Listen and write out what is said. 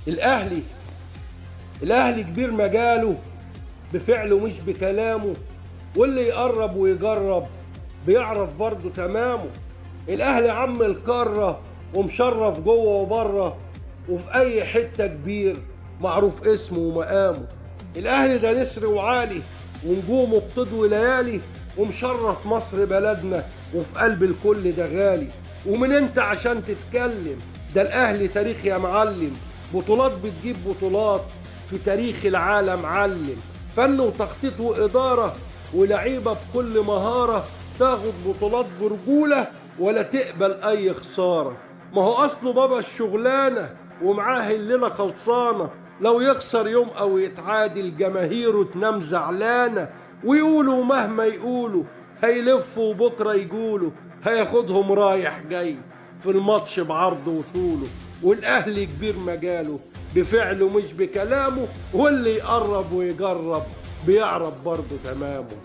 الاهلي الاهلي كبير مجاله، بفعله مش بكلامه، واللي يقرب ويجرب بيعرف برضه تمامه. الاهلي عم القاره ومشرف جوه وبره، وفي اي حته كبير معروف اسمه ومقامه. الاهلي ده نسر وعالي ونجومه بتضوي ليالي، ومشرف مصر بلدنا وفي قلب الكل ده غالي. ومن انت عشان تتكلم؟ ده الاهلي تاريخ يا معلم، بطولات بتجيب بطولات في تاريخ العالم علم. فن وتخطيط وإدارة ولعيبة بكل مهارة، تاخد بطولات برجولة ولا تقبل أي خسارة. ما هو أصله بابا الشغلانة ومعاه الليلة خلصانة، لو يخسر يوم أو يتعادل جماهيره تنام زعلانة. ويقولوا مهما يقولوا هيلفوا وبكرة يقولوا هياخدهم رايح جاي في الماتش بعرضه وطوله. والاهلي كبير مجاله، بفعله مش بكلامه، واللي يقرب ويجرب بيعرف برضه تمامه.